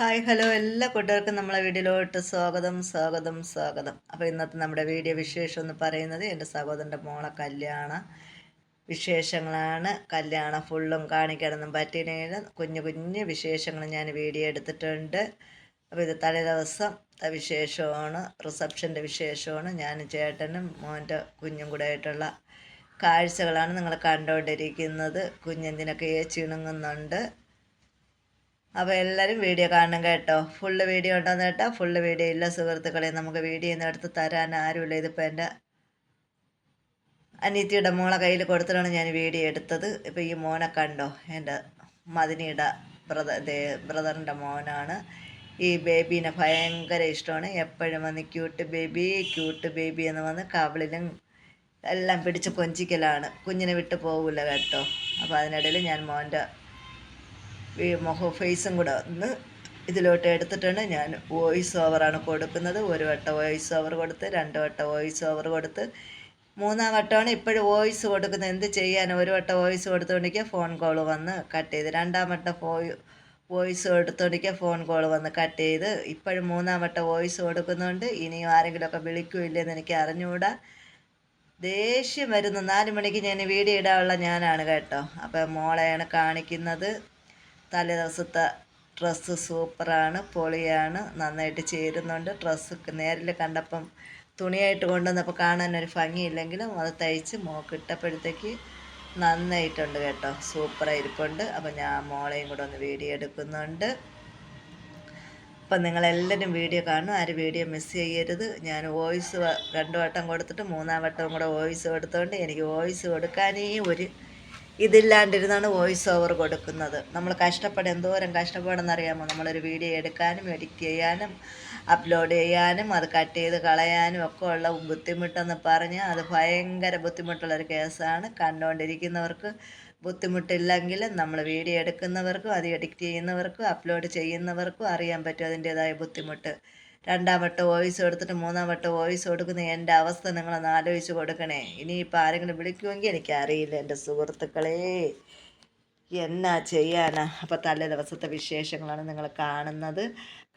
Hi hello എല്ലാ കൂട്ടുകാർക്കും നമ്മളെ വീഡിയോയിലോട്ട് സ്വാഗതം. അപ്പോൾ ഇന്നത്തെ നമ്മുടെ വീഡിയോ വിശേഷം എന്ന് പറയുന്നത് എൻ്റെ സഹോദരൻ്റെ മോളെ കല്യാണ വിശേഷങ്ങളാണ്. കല്യാണം ഫുള്ളും കാണിക്കാനൊന്നും പറ്റിയില്ല. കുഞ്ഞു കുഞ്ഞു വിശേഷങ്ങൾ ഞാൻ വീഡിയോ എടുത്തിട്ടുണ്ട്. അപ്പോൾ ഇത് തലേ ദിവസം വിശേഷമാണ്, റിസപ്ഷൻ്റെ വിശേഷമാണ്. ഞാനും ചേട്ടനും മോൻ്റെ കുഞ്ഞും കൂടെ ആയിട്ടുള്ള കാഴ്ചകളാണ് നിങ്ങൾ കണ്ടുകൊണ്ടിരിക്കുന്നത്. കുഞ്ഞെന്തിനൊക്കെ ചിണുങ്ങുന്നുണ്ട്. അപ്പോൾ എല്ലാവരും വീഡിയോ കാണണം കേട്ടോ. ഫുള്ള് വീഡിയോ ഉണ്ടോയെന്ന് കേട്ടാൽ ഫുള്ള് വീഡിയോ ഇല്ല സുഹൃത്തുക്കളെ. നമുക്ക് വീഡിയോ ഒന്നും എടുത്ത് തരാൻ ആരുമില്ല. ഇതിപ്പോൾ എൻ്റെ അനിയത്തിയുടെ മോളെ കയ്യിൽ കൊടുത്തിട്ടാണ് ഞാൻ വീഡിയോ എടുത്തത്. ഇപ്പോൾ ഈ മോനെ കണ്ടോ, എൻ്റെ മദിനിയുടെ ബ്രദറിൻ്റെ മോനാണ്. ഈ ബേബീനെ ഭയങ്കര ഇഷ്ടമാണ്. എപ്പോഴും വന്ന് ക്യൂട്ട് ബേബി എന്ന് വന്ന് കവിളിലും എല്ലാം പിടിച്ച് കൊഞ്ചിക്കലാണ്. കുഞ്ഞിനെ വിട്ട് പോകില്ല കേട്ടോ. അപ്പോൾ അതിനിടയിൽ ഞാൻ മോൻ്റെ ഫേസും കൂടെ ഒന്ന് ഇതിലോട്ട് എടുത്തിട്ടുണ്ട്. ഞാൻ വോയിസ് ഓവറാണ് കൊടുക്കുന്നത്. ഒരു വട്ടം വോയിസ് ഓവർ കൊടുത്ത്, 2 വട്ടം വോയിസ് ഓവർ കൊടുത്ത്, 3-ാം വട്ടമാണ് ഇപ്പോഴും വോയിസ് കൊടുക്കുന്നത്. എന്ത് ചെയ്യാൻ, ഒരു വട്ടം വോയിസ് കൊടുത്തുകൊണ്ടിരിക്കുക ഫോൺ കോൾ വന്ന് കട്ട് ചെയ്ത്, 2-ാം വട്ടം വോയിസ് കൊടുത്തുകൊണ്ടിരിക്കുക ഫോൺ കോൾ വന്ന് കട്ട് ചെയ്ത്, ഇപ്പോഴും 3-ാം വട്ടം വോയിസ് കൊടുക്കുന്നുണ്ട്. ഇനിയും ആരെങ്കിലുമൊക്കെ വിളിക്കൂല്ലെന്ന് എനിക്ക് അറിഞ്ഞുകൂടാ. ദേഷ്യം വരുന്നു. 4 മണിക്ക് ഞാൻ വീഡിയോ ഇടാനുള്ള ഞാനാണ് കേട്ടോ. അപ്പം മോളെയാണ് കാണിക്കുന്നത്. തലേ ദിവസത്തെ ഡ്രസ്സ് സൂപ്പറാണ്, പൊളിയാണ്, നന്നായിട്ട് ചേരുന്നുണ്ട്. ഡ്രസ്സ് നേരിൽ കണ്ടപ്പം തുണിയായിട്ട് കൊണ്ടുവന്നപ്പോൾ കാണാനൊരു ഭംഗിയില്ലെങ്കിലും അത് തയ്ച്ച് മോക്കിട്ടപ്പോഴത്തേക്ക് നന്നായിട്ടുണ്ട് കേട്ടോ. സൂപ്പറായിരിപ്പുണ്ട്. അപ്പം ഞാൻ മോളെയും കൂടെ ഒന്ന് വീഡിയോ എടുക്കുന്നുണ്ട്. അപ്പം നിങ്ങളെല്ലാവരും വീഡിയോ കാണും, ആരും വീഡിയോ മിസ് ചെയ്യരുത്. ഞാൻ വോയിസ് 2 വട്ടം കൊടുത്തിട്ട് 3-ാം വട്ടവും കൂടെ വോയിസ് കൊടുത്തുകൊണ്ട് എനിക്ക് വോയിസ് കൊടുക്കാനേ ഒരു ഇതില്ലാണ്ടിരുന്നാണ് വോയിസ് ഓവർ കൊടുക്കുന്നത്. നമ്മൾ എന്തോരം കഷ്ടപ്പാടെന്നറിയാമോ. നമ്മളൊരു വീഡിയോ എടുക്കാനും എഡിറ്റ് ചെയ്യാനും അപ്ലോഡ് ചെയ്യാനും അത് കട്ട് ചെയ്ത് കളയാനും ഒക്കെ ഉള്ള ബുദ്ധിമുട്ടെന്ന് പറഞ്ഞാൽ അത് ഭയങ്കര ബുദ്ധിമുട്ടുള്ളൊരു കേസാണ്. കണ്ടുകൊണ്ടിരിക്കുന്നവർക്ക് ബുദ്ധിമുട്ടില്ലെങ്കിലും നമ്മൾ വീഡിയോ എടുക്കുന്നവർക്കും അത് എഡിറ്റ് ചെയ്യുന്നവർക്കും അപ്ലോഡ് ചെയ്യുന്നവർക്കും അറിയാൻ പറ്റും അതിൻ്റേതായ ബുദ്ധിമുട്ട്. 2-ാം വട്ടം വോയിസ് കൊടുത്തിട്ട് 3-ാം വട്ടം വോയിസ് കൊടുക്കുന്ന എൻ്റെ അവസ്ഥ നിങ്ങളൊന്ന് ആലോചിച്ച് കൊടുക്കണേ. ഇനിയിപ്പോൾ ആരെങ്കിലും വിളിക്കുമെങ്കിൽ എനിക്കറിയില്ല എൻ്റെ സുഹൃത്തുക്കളെ, എന്നാ ചെയ്യാനാ. അപ്പോൾ തലേ ദിവസത്തെ വിശേഷങ്ങളാണ് നിങ്ങൾ കാണുന്നത്.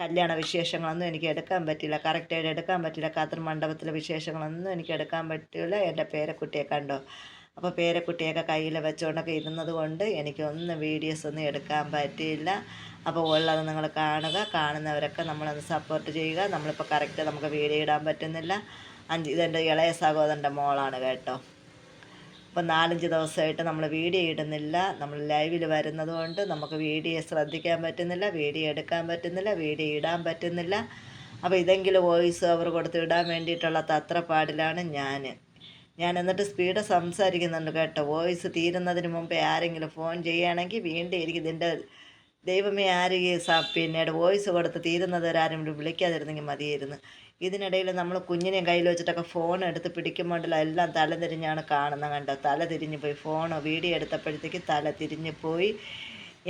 കല്യാണ വിശേഷങ്ങളൊന്നും എനിക്ക് എടുക്കാൻ പറ്റില്ല, കറക്റ്റായിട്ട് എടുക്കാൻ പറ്റില്ല. ഖത്തർ മണ്ഡപത്തിലെ വിശേഷങ്ങളൊന്നും എനിക്ക് എടുക്കാൻ പറ്റില്ല. എൻ്റെ പേരക്കുട്ടിയെ കണ്ടോ. അപ്പോൾ പേരക്കുട്ടിയൊക്കെ കയ്യിൽ വെച്ചുകൊണ്ടൊക്കെ ഇരുന്നത് കൊണ്ട് എനിക്കൊന്നും വീഡിയോസ് ഒന്നും എടുക്കാൻ പറ്റിയില്ല. അപ്പോൾ ഉള്ളത് നിങ്ങൾ കാണുക. കാണുന്നവരൊക്കെ നമ്മളൊന്ന് സപ്പോർട്ട് ചെയ്യുക. നമ്മളിപ്പോൾ കറക്റ്റ് നമുക്ക് വീഡിയോ ഇടാൻ പറ്റുന്നില്ല. ഇതെൻ്റെ ഇളയ സഹോദരൻ്റെ മോളാണ് കേട്ടോ. അപ്പോൾ 4-5 ദിവസമായിട്ട് നമ്മൾ വീഡിയോ ഇടുന്നില്ല. നമ്മൾ ലൈവിൽ വരുന്നത് കൊണ്ട് നമുക്ക് വീഡിയോ ശ്രദ്ധിക്കാൻ പറ്റുന്നില്ല, വീഡിയോ എടുക്കാൻ പറ്റുന്നില്ല, വീഡിയോ ഇടാൻ പറ്റുന്നില്ല. അപ്പോൾ ഇതെങ്കിലും വോയിസ് ഓവർ കൊടുത്ത് ഇടാൻ വേണ്ടിയിട്ടുള്ള തത്രപ്പാടിലാണ് ഞാൻ എന്നിട്ട് സ്പീഡ് സംസാരിക്കുന്നുണ്ട് കേട്ടോ. വോയിസ് തീരുന്നതിന് മുമ്പേ ആരെങ്കിലും ഫോൺ ചെയ്യുകയാണെങ്കിൽ വീണ്ടും എനിക്ക് ഇതിൻ്റെ ദൈവമേ പിന്നീട് വോയിസ് കൊടുത്ത് തീരുന്നത് ആരും വിളിക്കാതിരുന്നെങ്കിൽ മതിയായിരുന്നു. ഇതിനിടയിൽ നമ്മൾ കുഞ്ഞിനെയും കയ്യിൽ വെച്ചിട്ടൊക്കെ ഫോൺ എടുത്ത് പിടിക്കുമ്പോഴല്ല എല്ലാം തല തിരിഞ്ഞാണ് കാണുന്നത് കണ്ടോ. തല തിരിഞ്ഞു പോയി. വീഡിയോ എടുത്തപ്പോഴത്തേക്ക് തല തിരിഞ്ഞു പോയി.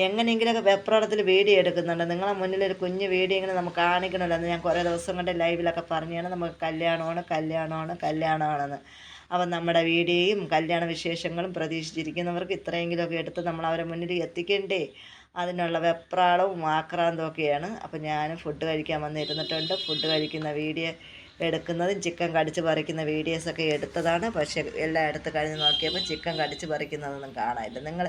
എങ്ങനെയെങ്കിലുമൊക്കെ വെപ്രാളത്തിൽ വീഡിയോ എടുക്കുന്നുണ്ട്. നിങ്ങളെ മുന്നിലൊരു കുഞ്ഞ് വീഡിയോ ഇങ്ങനെ നമുക്ക് കാണിക്കണമല്ലോ എന്ന് ഞാൻ കുറേ ദിവസം കൊണ്ട് ലൈവിലൊക്കെ പറഞ്ഞാണ് നമുക്ക് കല്യാണമാണെന്ന്. അപ്പം നമ്മുടെ വീഡിയോയും കല്യാണ വിശേഷങ്ങളും പ്രതീക്ഷിച്ചിരിക്കുന്നവർക്ക് ഇത്രയെങ്കിലുമൊക്കെ എടുത്ത് നമ്മൾ അവരെ മുന്നിൽ എത്തിക്കണ്ടേ. അതിനുള്ള വെപ്രാളവും ആക്രാന്തമൊക്കെയാണ്. അപ്പം ഞാൻ ഫുഡ് കഴിക്കാൻ വന്നിരുന്നിട്ടുണ്ട്. ഫുഡ് കഴിക്കുന്ന വീഡിയോ എടുക്കുന്നതും ചിക്കൻ കടിച്ച് പറിക്കുന്ന വീഡിയോസൊക്കെ എടുത്തതാണ്. പക്ഷേ എല്ലാം എടുത്ത് കഴിഞ്ഞ് നോക്കിയപ്പോൾ ചിക്കൻ കടിച്ച് പറിക്കുന്നതൊന്നും കാണാനില്ല. നിങ്ങൾ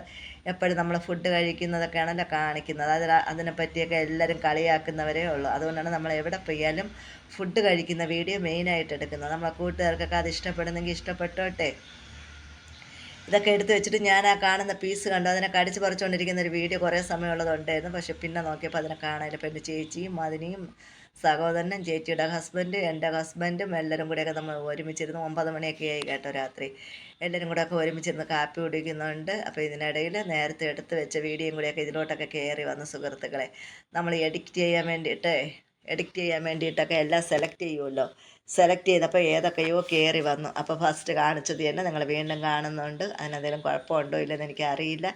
എപ്പോഴും നമ്മൾ ഫുഡ് കഴിക്കുന്നതൊക്കെയാണല്ലോ കാണിക്കുന്നത്. അതിനെപ്പറ്റിയൊക്കെ എല്ലാവരും കളിയാക്കുന്നവരേ ഉള്ളൂ. അതുകൊണ്ടാണ് നമ്മൾ എവിടെ പോയാലും ഫുഡ് കഴിക്കുന്ന വീഡിയോ മെയിനായിട്ട് എടുക്കുന്നത്. നമ്മളെ കൂട്ടുകാർക്കൊക്കെ അത് ഇഷ്ടപ്പെടുന്നെങ്കിൽ ഇഷ്ടപ്പെട്ടോട്ടെ. ഇതൊക്കെ എടുത്ത് വെച്ചിട്ട് ഞാൻ ആ കാണുന്ന പീസ് കണ്ടു അതിനെ കടിച്ച് പറിച്ചുകൊണ്ടിരിക്കുന്ന ഒരു വീഡിയോ കുറേ സമയമുള്ളതുണ്ടായിരുന്നു. പക്ഷേ പിന്നെ നോക്കിയപ്പോൾ അതിനെ കാണാനില്ല. അപ്പോൾ എൻ്റെ ചേച്ചിയും മദിനിയും സഹോദരനും ചേച്ചിയുടെ ഹസ്ബൻഡ് എൻ്റെ ഹസ്ബൻഡും എല്ലാവരും കൂടെയൊക്കെ നമ്മൾ ഒരുമിച്ചിരുന്ന് 9 മണിയൊക്കെ ആയി കേട്ടോ രാത്രി. എല്ലാവരും കൂടെയൊക്കെ ഒരുമിച്ചിരുന്ന് കാപ്പി കുടിക്കുന്നുണ്ട്. അപ്പോൾ ഇതിനിടയിൽ നേരത്തെ എടുത്ത് വെച്ച വീഡിയോയും കൂടെയൊക്കെ ഇതിലോട്ടൊക്കെ കയറി വന്ന സുഹൃത്തുക്കളെ. നമ്മൾ എഡിറ്റ് ചെയ്യാൻ വേണ്ടിയിട്ടൊക്കെ എല്ലാം സെലക്ട് ചെയ്യുമല്ലോ. സെലക്ട് ചെയ്തപ്പോൾ ഏതൊക്കെയോ കയറി വന്നു. അപ്പോൾ ഫസ്റ്റ് കാണിച്ചത് തന്നെ നിങ്ങൾ വീണ്ടും കാണുന്നുണ്ട്. അതിനെന്തെങ്കിലും കുഴപ്പമുണ്ടോ ഇല്ലെന്ന് എനിക്കറിയില്ല.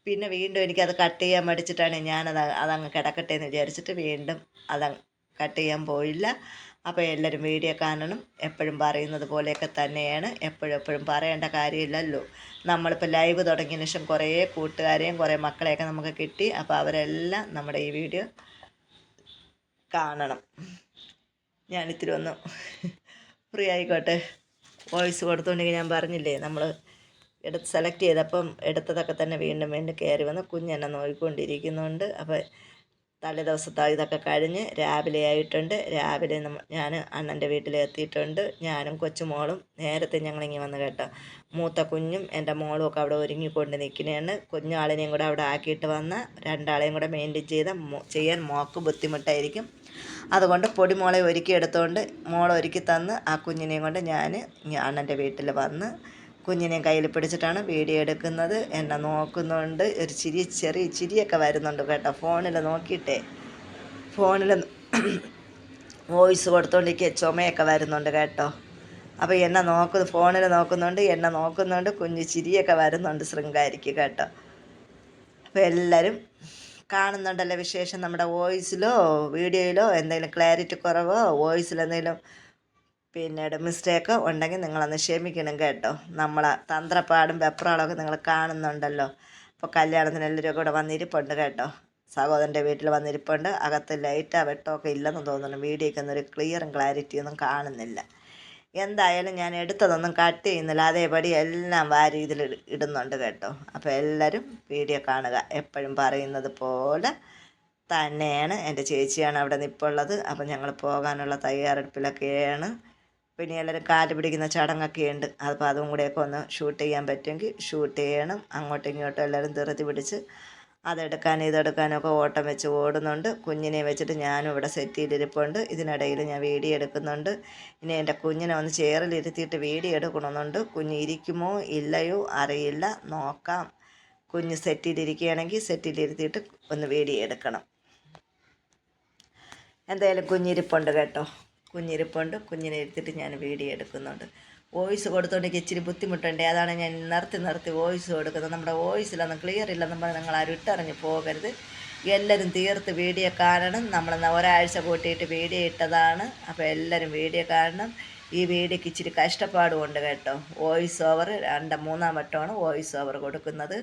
പിന്നെ വീണ്ടും എനിക്കത് കട്ട് ചെയ്യാൻ മടിച്ചിട്ടാണ് അതങ്ങ് കിടക്കട്ടെ എന്ന് വിചാരിച്ചിട്ട് വീണ്ടും അതങ്ങ് കട്ട് ചെയ്യാൻ പോയില്ല. അപ്പോൾ എല്ലാവരും വീഡിയോ കാണണം. എപ്പോഴും പറയുന്നത് പോലെയൊക്കെ തന്നെയാണ്. എപ്പോഴും പറയേണ്ട കാര്യമില്ലല്ലോ. നമ്മളിപ്പോൾ ലൈവ് തുടങ്ങിയ ശേഷം കുറേ കൂട്ടുകാരെയും കുറേ മക്കളെയൊക്കെ നമുക്ക് കിട്ടി. അപ്പോൾ അവരെല്ലാം നമ്മുടെ ഈ വീഡിയോ കാണണം. ഞാനിത്തിരി ഒന്ന് ഫ്രീ ആയിക്കോട്ടെ. വോയിസ് കൊടുത്തുകൊണ്ടെങ്കിൽ ഞാൻ പറഞ്ഞില്ലേ, നമ്മൾ സെലക്ട് ചെയ്തപ്പം എടുത്തതൊക്കെ തന്നെ വീണ്ടും വീണ്ടും കയറി വന്ന് കുഞ്ഞെന്നെ നോക്കിക്കൊണ്ടിരിക്കുന്നുണ്ട്. അപ്പോൾ തലേ ദിവസത്തെ ഇതൊക്കെ കഴിഞ്ഞ് രാവിലെ ആയിട്ടുണ്ട്. രാവിലെ ഞാൻ അണ്ണൻ്റെ വീട്ടിലെത്തിയിട്ടുണ്ട്. ഞാനും കൊച്ചുമോളും നേരത്തെ ഞങ്ങളിങ്ങനെ വന്ന് കേട്ടോ. മൂത്ത കുഞ്ഞും എൻ്റെ മോളും ഒക്കെ അവിടെ ഒരുങ്ങിക്കൊണ്ട് നിൽക്കുന്നതാണ്. കുഞ്ഞാളിനെയും കൂടെ അവിടെ ആക്കിയിട്ട് വന്ന രണ്ടാളെയും കൂടെ മെയിൻറ്റെയിൻ ചെയ്യാൻ മോൾക്ക് ബുദ്ധിമുട്ടായിരിക്കും. അതുകൊണ്ട് പൊടിമോളെ ഒരുക്കി എടുത്തുകൊണ്ട് മോളെ ഒരുക്കി തന്ന് ആ കുഞ്ഞിനെയും കൊണ്ട് ഞാൻ അണ്ണൻ്റെ വീട്ടിൽ വന്ന് കുഞ്ഞിനെയും കയ്യിൽ പിടിച്ചിട്ടാണ് വീഡിയോ എടുക്കുന്നത്. എന്നെ നോക്കുന്നുണ്ട്. ഒരു ചെറിയ ചിരിയൊക്കെ വരുന്നുണ്ട് കേട്ടോ. ഫോണിൽ നോക്കിയിട്ടേ, ഫോണിൽ വോയിസ് കൊടുത്തോണ്ടിരിക്കുക ചുമയൊക്കെ വരുന്നുണ്ട് കേട്ടോ. അപ്പോൾ എന്നെ ഫോണിൽ നോക്കുന്നുണ്ട്, എന്നെ നോക്കുന്നുണ്ട്, കുഞ്ഞ് ചിരിയൊക്കെ വരുന്നുണ്ട്, ശൃംഗാരിക്ക് കേട്ടോ. അപ്പോൾ എല്ലാവരും കാണുന്നുണ്ടല്ലോ വിശേഷം. നമ്മുടെ വോയിസിലോ വീഡിയോയിലോ എന്തെങ്കിലും ക്ലാരിറ്റി കുറവോ വോയിസിൽ എന്തെങ്കിലും പിന്നീട് മിസ്റ്റേക്ക് ഉണ്ടെങ്കിൽ നിങ്ങളൊന്ന് ക്ഷമിക്കണം കേട്ടോ. നമ്മളെ തന്ത്രപ്പാടും വെപ്രാളമൊക്കെ നിങ്ങൾ കാണുന്നുണ്ടല്ലോ. അപ്പോൾ കല്യാണത്തിന് എല്ലാവരും കൂടെ വന്നിരിപ്പുണ്ട് കേട്ടോ. സഹോദരൻ്റെ വീട്ടിൽ വന്നിരിപ്പുണ്ട്. അകത്ത് ലൈറ്റാ വെട്ടമൊക്കെ ഇല്ലെന്ന് തോന്നുന്നു. വീഡിയോയ്ക്ക് ഒന്നും ഒരു ക്ലിയറും ക്ലാരിറ്റിയൊന്നും കാണുന്നില്ല. എന്തായാലും ഞാൻ എടുത്തതൊന്നും കട്ട് ചെയ്യുന്നില്ല, അതേപടി എല്ലാം വാരി ഇതിൽ ഇടുന്നുണ്ട് കേട്ടോ. അപ്പോൾ എല്ലാവരും വീഡിയോ കാണുക. എപ്പോഴും പറയുന്നത് പോലെ തന്നെയാണ്. എൻ്റെ ചേച്ചിയാണ് അവിടെ നിൽപ്പുള്ളത്. അപ്പം ഞങ്ങൾ പോകാനുള്ള തയ്യാറെടുപ്പിലൊക്കെയാണ്. പിന്നെ എല്ലാവരും കാല് പിടിക്കുന്ന ചടങ്ങൊക്കെ ഉണ്ട്. അപ്പോൾ അതും കൂടെയൊക്കെ ഒന്ന് ഷൂട്ട് ചെയ്യാൻ പറ്റുമെങ്കിൽ ഷൂട്ട് ചെയ്യണം. അങ്ങോട്ടും ഇങ്ങോട്ടും എല്ലാവരും ധൃതി പിടിച്ച് അതെടുക്കാനും ഇതെടുക്കാനൊക്കെ ഓട്ടം വെച്ച് ഓടുന്നുണ്ട്. കുഞ്ഞിനെ വെച്ചിട്ട് ഞാനും ഇവിടെ സെറ്റ് ചെയ്തിരിപ്പുണ്ട്. ഇതിനിടയിൽ ഞാൻ വീഡിയോ എടുക്കുന്നുണ്ട്. ഇനി എൻ്റെ കുഞ്ഞിനെ ഒന്ന് ചേറിലിരുത്തിയിട്ട് വീഡിയോ എടുക്കണമെന്നുണ്ട്. കുഞ്ഞ് ഇരിക്കുമോ ഇല്ലയോ അറിയില്ല, നോക്കാം. കുഞ്ഞ് സെറ്റിലിരിക്കുകയാണെങ്കിൽ സെറ്റിലിരുത്തിയിട്ട് ഒന്ന് വീഡിയോ എടുക്കണം. എന്തായാലും കുഞ്ഞിരിപ്പുണ്ട് കേട്ടോ. കുഞ്ഞിനെ എടുത്തിട്ട് ഞാൻ വീഡിയോ എടുക്കുന്നുണ്ട്. വോയിസ് കൊടുത്തോണ്ടെങ്കിൽ ഇച്ചിരി ബുദ്ധിമുട്ടുണ്ട്. അതാണ് ഞാൻ നിർത്തി വോയിസ് കൊടുക്കുന്നത്. നമ്മുടെ വോയിസിലൊന്നും ക്ലിയർ ഇല്ലെന്നും പറഞ്ഞ് നിങ്ങൾ ആരും ഇട്ടറിഞ്ഞ് പോകരുത്. എല്ലാവരും തീർത്ത് വീഡിയോ കാണണം. നമ്മൾ ഒരാഴ്ച കൂട്ടിയിട്ട് വീഡിയോ ഇട്ടതാണ്. അപ്പോൾ എല്ലാവരും വീഡിയോ കാണണം. ഈ വീഡിയോക്ക് ഇച്ചിരി കഷ്ടപ്പാടുമുണ്ട് കേട്ടോ. വോയിസ് ഓവർ മൂന്നാം വട്ടമാണ് വോയിസ് ഓവർ കൊടുക്കുന്നത്.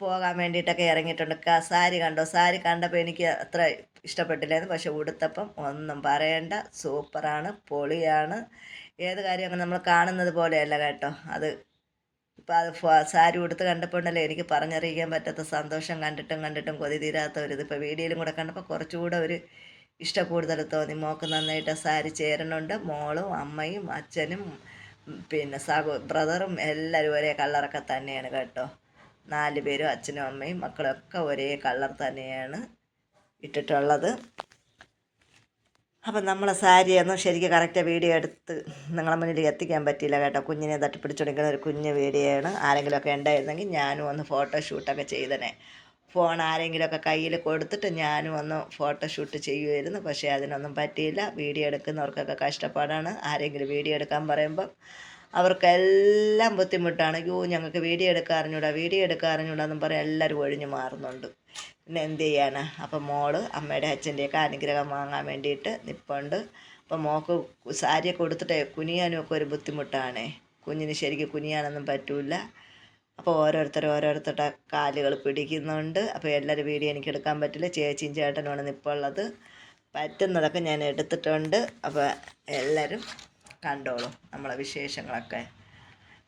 പോകാൻ വേണ്ടിയിട്ടൊക്കെ ഇറങ്ങിയിട്ടുണ്ട്. സാരി കണ്ടോ? സാരി കണ്ടപ്പോൾ എനിക്ക് അത്ര ഇഷ്ടപ്പെട്ടില്ലായിരുന്നു. പക്ഷെ ഉടുത്തപ്പം ഒന്നും പറയണ്ട, സൂപ്പറാണ്, പൊളിയാണ്. ഏത് കാര്യം അങ്ങനെ നമ്മൾ കാണുന്നത് പോലെയല്ല കേട്ടോ. അത് ഇപ്പം അത് സാരി ഉടുത്ത് കണ്ടപ്പോൾ ഉണ്ടല്ലോ എനിക്ക് പറഞ്ഞറിയിക്കാൻ പറ്റാത്ത സന്തോഷം. കണ്ടിട്ടും കൊതി തീരാത്ത ഒരു ഇപ്പോൾ വീഡിയോയിലും കൂടെ കണ്ടപ്പോൾ കുറച്ചുകൂടെ ഒരു കൂടുതൽ തോന്നി. മോൾക്ക് നന്നായിട്ട് സാരി ചേരണുണ്ട്. മോളും അമ്മയും അച്ഛനും പിന്നെ ബ്രദറും എല്ലാവരും ഒരേ കളറൊക്കെ തന്നെയാണ് കേട്ടോ. 4 പേരും അച്ഛനും അമ്മയും മക്കളൊക്കെ ഒരേ കളർ തന്നെയാണ് ഇട്ടിട്ടുള്ളത്. അപ്പം നമ്മളെ സാരിയൊന്നും ശരിക്കും കറക്റ്റ് വീഡിയോ എടുത്ത് നിങ്ങളെ മുന്നിൽ എത്തിക്കാൻ പറ്റിയില്ല കേട്ടോ. കുഞ്ഞിനെ തട്ടിപ്പിടിച്ചുകൊണ്ടിരിക്കുന്ന ഒരു കുഞ്ഞ് വീഡിയോ ആണ്. ആരെങ്കിലുമൊക്കെ ഉണ്ടായിരുന്നെങ്കിൽ ഞാനും ഒന്ന് ഫോട്ടോഷൂട്ടൊക്കെ ചെയ്തനെ. ഫോൺ ആരെങ്കിലുമൊക്കെ കയ്യിൽ കൊടുത്തിട്ട് ഞാനും ഒന്ന് ഫോട്ടോഷൂട്ട് ചെയ്യുമായിരുന്നു. പക്ഷേ അതിനൊന്നും പറ്റിയില്ല. വീഡിയോ എടുക്കുന്നവർക്കൊക്കെ കഷ്ടപ്പാടാണ്. ആരെങ്കിലും വീഡിയോ എടുക്കാൻ പറയുമ്പം അവർക്കെല്ലാം ബുദ്ധിമുട്ടാണ്. ഞങ്ങൾക്ക് വീഡിയോ എടുക്കാറിഞ്ഞൂടാന്നും പറയാൻ എല്ലാവരും ഒഴിഞ്ഞു മാറുന്നുണ്ട്. പിന്നെ എന്ത് ചെയ്യാനാ. അപ്പം മോള് അമ്മയുടെ അച്ഛൻ്റെയൊക്കെ അനുഗ്രഹം വാങ്ങാൻ വേണ്ടിയിട്ട് നിൽപ്പുണ്ട്. അപ്പം മോൾക്ക് സാരിയൊക്കെ കൊടുത്തിട്ട് കുനിയാനും ഒക്കെ ഒരു ബുദ്ധിമുട്ടാണേ. കുഞ്ഞിന് ശരിക്കും കുനിയാനൊന്നും പറ്റില്ല. അപ്പോൾ ഓരോരുത്തരുടെ കാലുകൾ പിടിക്കുന്നുണ്ട്. അപ്പോൾ എല്ലാവരും വീഡിയോ എനിക്ക് എടുക്കാൻ പറ്റില്ല. ചേച്ചിയും ചേട്ടനുമാണ് നിൽപ്പുള്ളത്. പറ്റുന്നതൊക്കെ ഞാൻ എടുത്തിട്ടുണ്ട്. അപ്പോൾ എല്ലാവരും കണ്ടോളൂ നമ്മളെ വിശേഷങ്ങളൊക്കെ.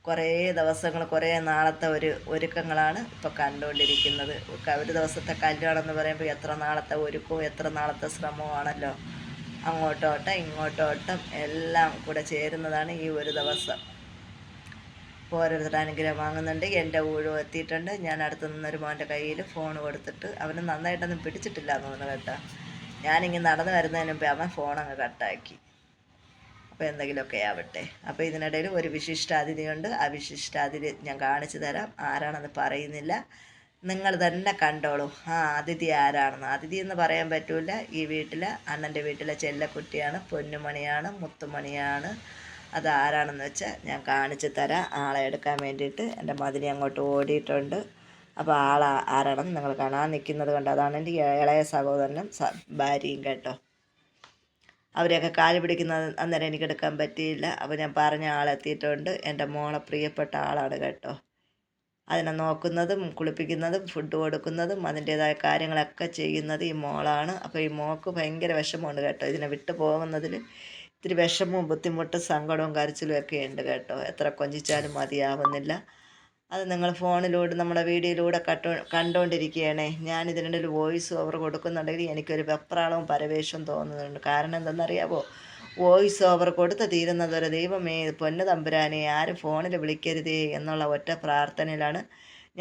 കുറേ ദിവസങ്ങൾ കുറേ നാളത്തെ ഒരുക്കങ്ങളാണ് ഇപ്പോൾ കണ്ടുകൊണ്ടിരിക്കുന്നത്. ഒരു ദിവസത്തെ കല്യാണം എന്ന് പറയുമ്പോൾ എത്ര നാളത്തെ ഒരുക്കവും എത്ര നാളത്തെ ശ്രമമാണല്ലോ. അങ്ങോട്ടോട്ടം ഇങ്ങോട്ടോട്ടം എല്ലാം കൂടെ ചേരുന്നതാണ് ഈ ഒരു ദിവസം. ഓരോരുത്തരുടെ അനുഗ്രഹം വാങ്ങുന്നുണ്ട്. എൻ്റെ ഊഴം എത്തിയിട്ടുണ്ട്. ഞാൻ അടുത്ത് നിന്നൊരു മോൻ്റെ കയ്യിൽ ഫോൺ കൊടുത്തിട്ട് അവന് നന്നായിട്ടൊന്നും പിടിച്ചിട്ടില്ല എന്ന് തോന്നുന്നു കേട്ടോ. ഞാനിങ്ങനെ നടന്നു വരുന്നതിന് മുമ്പേ അവൻ ഫോണങ്ങ് കട്ടാക്കി. അപ്പോൾ എന്തെങ്കിലുമൊക്കെ ആവട്ടെ. അപ്പോൾ ഇതിനിടയിൽ ഒരു വിശിഷ്ടാതിഥിയുണ്ട്. ആ വിശിഷ്ടാതിഥി ഞാൻ കാണിച്ചു തരാം. ആരാണെന്ന് പറയുന്നില്ല, നിങ്ങൾ തന്നെ കണ്ടോളൂ. ആ അതിഥി ആരാണെന്ന്. അതിഥി എന്ന് പറയാൻ പറ്റില്ല. ഈ വീട്ടിലെ അണ്ണൻ്റെ വീട്ടിലെ ചെല്ലക്കുട്ടിയാണ്, പൊന്നുമണിയാണ്, മുത്തുമണിയാണ്. അതാരാണെന്ന് വെച്ചാൽ ഞാൻ കാണിച്ചു തരാം. ആളെ എടുക്കാൻ വേണ്ടിയിട്ട് എൻ്റെ മതിനി അങ്ങോട്ട് ഓടിയിട്ടുണ്ട്. അപ്പോൾ ആരാണെന്ന് നിങ്ങൾ കാണാൻ നിൽക്കുന്നത് കണ്ടോ. അതാണ് എൻ്റെ ഇളയ സഹോദരനും ഭാര്യയും കേട്ടോ. അവരെയൊക്കെ കാല് പിടിക്കുന്നത് അന്നേരം എനിക്കെടുക്കാൻ പറ്റിയില്ല. അപ്പോൾ ഞാൻ പറഞ്ഞ ആളെത്തിയിട്ടുണ്ട്. എൻ്റെ മോളെ പ്രിയപ്പെട്ട ആളാണ് കേട്ടോ. അതിനെ നോക്കുന്നതും കുളിപ്പിക്കുന്നതും ഫുഡ് കൊടുക്കുന്നതും അതിൻ്റേതായ കാര്യങ്ങളൊക്കെ ചെയ്യുന്നത് ഈ മോളാണ്. അപ്പോൾ ഈ മോൾക്ക് ഭയങ്കര വിഷമമുണ്ട് കേട്ടോ, ഇതിനെ വിട്ടു പോകുന്നതിൽ ഇത്തിരി വിഷമവും ബുദ്ധിമുട്ടും സങ്കടവും കരച്ചിലും ഒക്കെ ഉണ്ട് കേട്ടോ. എത്ര കൊഞ്ചിച്ചാലും മതിയാവുന്നില്ല. അത് നിങ്ങൾ ഫോണിലൂടെ നമ്മുടെ വീഡിയോയിലൂടെ കണ്ടുകൊണ്ടിരിക്കുകയാണേ. ഞാനിതിനിടയിൽ വോയിസ് ഓവർ കൊടുക്കുന്നുണ്ടെങ്കിൽ എനിക്കൊരു വെപ്രാളവും പരവേശവും തോന്നുന്നുണ്ട്. കാരണം എന്തെന്നറിയാമോ, വോയിസ് ഓവർ കൊടുത്ത് തീരുന്നതൊരു ദൈവമേ പൊന്നു തമ്പുരാനെ ആരും ഫോണിൽ വിളിക്കരുതേ എന്നുള്ള ഒറ്റ പ്രാർത്ഥനയിലാണ്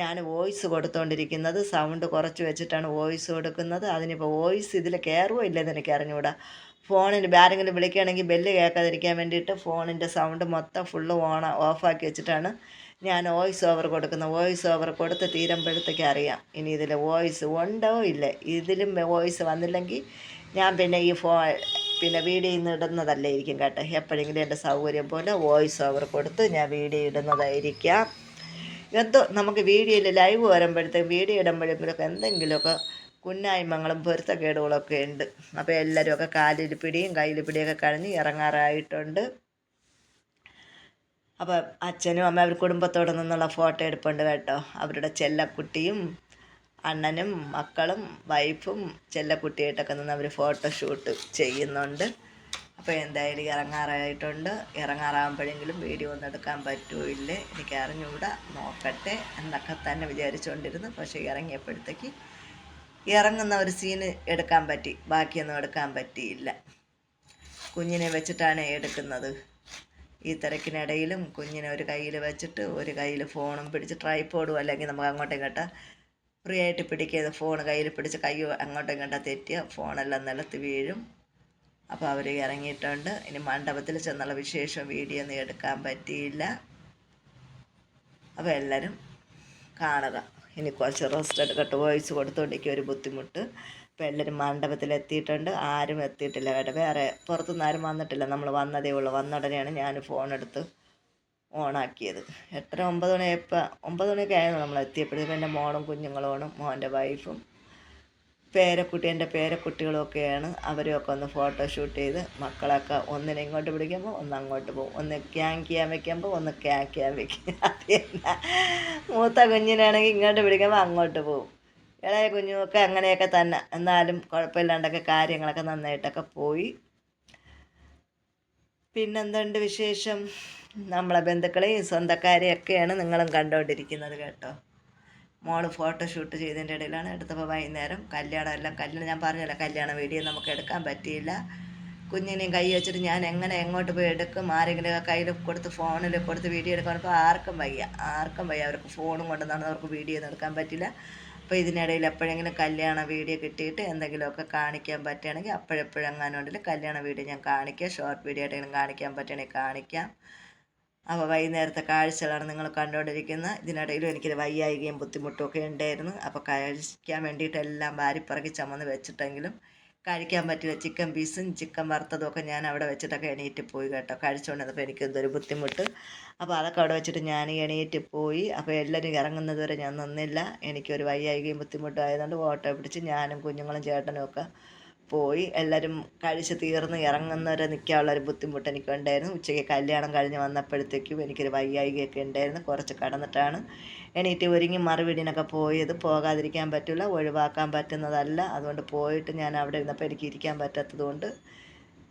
ഞാൻ വോയിസ് കൊടുത്തുകൊണ്ടിരിക്കുന്നത്. സൗണ്ട് കുറച്ച് വെച്ചിട്ടാണ് വോയിസ് കൊടുക്കുന്നത്. അതിനിപ്പോൾ വോയിസ് ഇതിൽ കയറുമോ ഇല്ലെന്ന് എനിക്ക് അറിഞ്ഞുകൂടാ. ഫോണിൽ ആരെങ്കിലും വിളിക്കുകയാണെങ്കിൽ ബെല്ല് കേൾക്കാതിരിക്കാൻ വേണ്ടിയിട്ട് ഫോണിൻ്റെ സൗണ്ട് മൊത്തം ഫുള്ള് ഓഫാക്കി വെച്ചിട്ടാണ് ഞാൻ വോയിസ് ഓവർ കൊടുക്കുന്നത്. വോയിസ് ഓവർ കൊടുത്ത് തീരുമ്പോഴത്തേക്ക് അറിയാം ഇനി ഇതിൽ വോയിസ് ഉണ്ടോ ഇല്ലേ. ഇതിലും വോയിസ് വന്നില്ലെങ്കിൽ ഞാൻ പിന്നെ വീഡിയോ ഇന്ന് ഇടുന്നതല്ലായിരിക്കും കേട്ടോ. എപ്പോഴെങ്കിലും എൻ്റെ സൗകര്യം പോലെ വോയിസ് ഓവർ കൊടുത്ത് ഞാൻ വീഡിയോ ഇടുന്നതായിരിക്കാം. എന്തോ നമുക്ക് വീഡിയോയിൽ ലൈവ് വരുമ്പോഴത്തേക്കും വീഡിയോ ഇടുമ്പോഴെങ്കിലൊക്കെ എന്തെങ്കിലുമൊക്കെ കുന്നായ്മകളും പൊരുത്തക്കേടുകളൊക്കെ ഉണ്ട്. അപ്പോൾ എല്ലാവരും കാലിൽ പിടിയും കയ്യിൽ പിടിയൊക്കെ കഴിഞ്ഞ് ഇറങ്ങാറായിട്ടുണ്ട്. അപ്പോൾ അച്ഛനും അമ്മ അവർ കുടുംബത്തോടെ നിന്നുള്ള ഫോട്ടോ എടുപ്പുണ്ട് കേട്ടോ. അവരുടെ ചെല്ലക്കുട്ടിയും അണ്ണനും മക്കളും വൈഫും ചെല്ലക്കുട്ടിയായിട്ടൊക്കെ നിന്ന് അവർ ഫോട്ടോഷൂട്ട് ചെയ്യുന്നുണ്ട്. അപ്പോൾ എന്തായാലും ഇറങ്ങാറായിട്ടുണ്ട്. ഇറങ്ങാറാകുമ്പോഴെങ്കിലും വീഡിയോ ഒന്നും എടുക്കാൻ പറ്റുമോ ഇല്ലേ എനിക്ക് അറിഞ്ഞുകൂടാ, നോക്കട്ടെ എന്നൊക്കെ തന്നെ വിചാരിച്ചുകൊണ്ടിരുന്നു. പക്ഷേ ഇറങ്ങിയപ്പോഴത്തേക്ക് ഇറങ്ങുന്ന ഒരു സീന് എടുക്കാൻ പറ്റി, ബാക്കിയൊന്നും എടുക്കാൻ പറ്റിയില്ല. കുഞ്ഞിനെ വെച്ചിട്ടാണ് എടുക്കുന്നത്. ഈ തിരക്കിനിടയിലും കുഞ്ഞിനെ ഒരു കയ്യിൽ വെച്ചിട്ട് ഒരു കയ്യിൽ ഫോണും പിടിച്ച് ട്രൈപോഡും അല്ലെങ്കിൽ നമുക്ക് അങ്ങോട്ടും ഇങ്ങോട്ടും ഫ്രീ ആയിട്ട് പിടിക്കുക. ഫോൺ കയ്യിൽ പിടിച്ച് കൈ അങ്ങോട്ടും ഇങ്ങോട്ടും തെറ്റിയ ഫോണെല്ലാം നിലത്ത് വീഴും. അപ്പോൾ അവർ ഇറങ്ങിയിട്ടുണ്ട്. ഇനി മണ്ഡപത്തിൽ ചെന്നുള്ള വിശേഷം വീഡിയോ ഒന്നും എടുക്കാൻ പറ്റിയില്ല. അപ്പോൾ എല്ലാവരും കാണുക. ഇനി കുറച്ച് റെസ്റ്റ് എടുക്കട്ടെ, വോയിസ് കൊടുത്തുകൊണ്ടിരിക്കുക ഒരു ബുദ്ധിമുട്ട്. അപ്പോൾ എല്ലാവരും മണ്ഡപത്തിലെത്തിയിട്ടുണ്ട്. ആരും എത്തിയിട്ടില്ല കേട്ടോ, വേറെ പുറത്തുനിന്ന് ആരും വന്നിട്ടില്ല. നമ്മൾ വന്നതേ ഉള്ളൂ. വന്നുടനെയാണ് ഞാൻ ഫോണെടുത്ത് ഓണാക്കിയത്. 9 മണിയായപ്പോൾ 9 മണിയൊക്കെ ആയിരുന്നു നമ്മൾ എത്തിയപ്പോഴത്തേക്കും. എൻ്റെ മോളും കുഞ്ഞുങ്ങളോടും മോൻ്റെ വൈഫും എൻ്റെ പേരക്കുട്ടികളൊക്കെയാണ്. അവരെയൊക്കെ ഒന്ന് ഫോട്ടോഷൂട്ട് ചെയ്ത് മക്കളൊക്കെ ഒന്നിനെ ഇങ്ങോട്ട് പിടിക്കുമ്പോൾ ഒന്ന് അങ്ങോട്ട് പോകും, ഒന്ന് ക്യാൻ വയ്ക്കുമ്പോൾ ഒന്ന് ക്യാൻ വയ്ക്കും. അതല്ല, മൂത്ത കുഞ്ഞിനാണെങ്കിൽ ഇങ്ങോട്ട് പിടിക്കുമ്പോൾ അങ്ങോട്ട് പോകും. ഇളയ കുഞ്ഞുമൊക്കെ അങ്ങനെയൊക്കെ തന്നെ. എന്നാലും കുഴപ്പമില്ലാണ്ടൊക്കെ കാര്യങ്ങളൊക്കെ നന്നായിട്ടൊക്കെ പോയി. പിന്നെന്തുണ്ട് വിശേഷം? നമ്മളെ ബന്ധുക്കളെയും സ്വന്തക്കാരെയൊക്കെയാണ് നിങ്ങളും കണ്ടുകൊണ്ടിരിക്കുന്നത് കേട്ടോ. മോള് ഫോട്ടോഷൂട്ട് ചെയ്തതിൻ്റെ ഇടയിലാണ് എടുത്തപ്പോൾ വൈകുന്നേരം കല്യാണം ഞാൻ പറഞ്ഞല്ലോ, കല്യാണ വീഡിയോ നമുക്ക് എടുക്കാൻ പറ്റിയില്ല. കുഞ്ഞിനെയും കൈ വെച്ചിട്ട് ഞാൻ എങ്ങോട്ട് പോയി എടുക്കും? ആരെങ്കിലും കയ്യിൽ കൊടുത്ത് ഫോണിൽ കൊടുത്ത് വീഡിയോ എടുക്കാൻ പറഞ്ഞപ്പോൾ ആർക്കും വയ്യ. അവർക്ക് ഫോണും കൊണ്ട് അവർക്ക് വീഡിയോ ഒന്നും എടുക്കാൻ പറ്റില്ല. അപ്പോൾ ഇതിനിടയിൽ എപ്പോഴെങ്കിലും കല്യാണ വീഡിയോ കിട്ടിയിട്ട് എന്തെങ്കിലുമൊക്കെ കാണിക്കാൻ പറ്റുകയാണെങ്കിൽ അപ്പോഴെപ്പോഴെങ്ങാനുണ്ടെങ്കിൽ കല്യാണ വീഡിയോ ഞാൻ കാണിക്കാം. ഷോർട്ട് വീഡിയോ ആയിട്ടെങ്കിലും കാണിക്കാൻ പറ്റുകയാണെങ്കിൽ കാണിക്കാം. അപ്പോൾ വൈകുന്നേരത്തെ കാഴ്ചകളാണ് നിങ്ങൾ കണ്ടുകൊണ്ടിരിക്കുന്നത്. ഇതിനിടയിലും എനിക്കൊരു വയ്യായികയും ബുദ്ധിമുട്ടും ഒക്കെ ഉണ്ടായിരുന്നു. അപ്പോൾ കഴിക്കാൻ വേണ്ടിയിട്ട് എല്ലാം വാരിപ്പറക്കി ചുമന്ന് വെച്ചിട്ടെങ്കിലും കഴിക്കാൻ പറ്റില്ല. ചിക്കൻ പീസും ചിക്കൻ വറുത്തതും ഒക്കെ ഞാൻ അവിടെ വെച്ചിട്ടൊക്കെ എണീറ്റ് പോയി കേട്ടോ. കഴിച്ചുകൊണ്ടിരുന്നപ്പോൾ എനിക്ക് എന്തൊരു ബുദ്ധിമുട്ട്. അപ്പോൾ അതൊക്കെ അവിടെ വെച്ചിട്ട് ഞാൻ എണീറ്റ് പോയി. അപ്പോൾ എല്ലാവരും ഇറങ്ങുന്നത് വരെ ഞാൻ നിന്നില്ല. എനിക്കൊരു വയ്യായികയും ബുദ്ധിമുട്ടും ആയതുകൊണ്ട് ഓട്ടോ പിടിച്ച് ഞാനും കുഞ്ഞുങ്ങളും ചേട്ടനും ഒക്കെ പോയി. എല്ലാവരും കഴിച്ച് തീർന്ന് ഇറങ്ങുന്നവരെ നിൽക്കാനുള്ളൊരു ബുദ്ധിമുട്ട് എനിക്കുണ്ടായിരുന്നു. ഉച്ചയ്ക്ക് കല്യാണം കഴിഞ്ഞ് വന്നപ്പോഴത്തേക്കും എനിക്കൊരു വയ്യായികയൊക്കെ ഉണ്ടായിരുന്നു. കുറച്ച് കടന്നിട്ടാണ് എണീറ്റ് ഒരുങ്ങി മറുവീടിനൊക്കെ പോയത്. പോകാതിരിക്കാൻ പറ്റില്ല, ഒഴിവാക്കാൻ പറ്റുന്നതല്ല. അതുകൊണ്ട് പോയിട്ട് ഞാൻ അവിടെ ഇരുന്നപ്പോൾ എനിക്ക് ഇരിക്കാൻ പറ്റാത്തതുകൊണ്ട്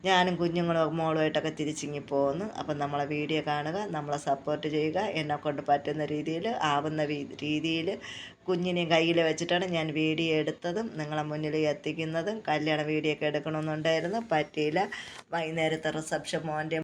ഞാനും കുഞ്ഞുങ്ങളും മോളുമായിട്ടൊക്കെ തിരിച്ചിങ്ങി പോകുന്നു. അപ്പം നമ്മളെ വീഡിയോ കാണുക, നമ്മളെ സപ്പോർട്ട് ചെയ്യുക. എന്നെക്കൊണ്ട് പറ്റുന്ന രീതിയിൽ ആവുന്ന രീതിയിൽ കുഞ്ഞിനെയും കയ്യിൽ വെച്ചിട്ടാണ് ഞാൻ വീഡിയോ എടുത്തതും നിങ്ങളെ മുന്നിൽ എത്തിക്കുന്നതും. കല്യാണ വീഡിയോ ഒക്കെ എടുക്കണമെന്നുണ്ടായിരുന്നു, പറ്റിയില്ല. വൈകുന്നേരത്തെ റിസപ്ഷൻ മോൻ്റെ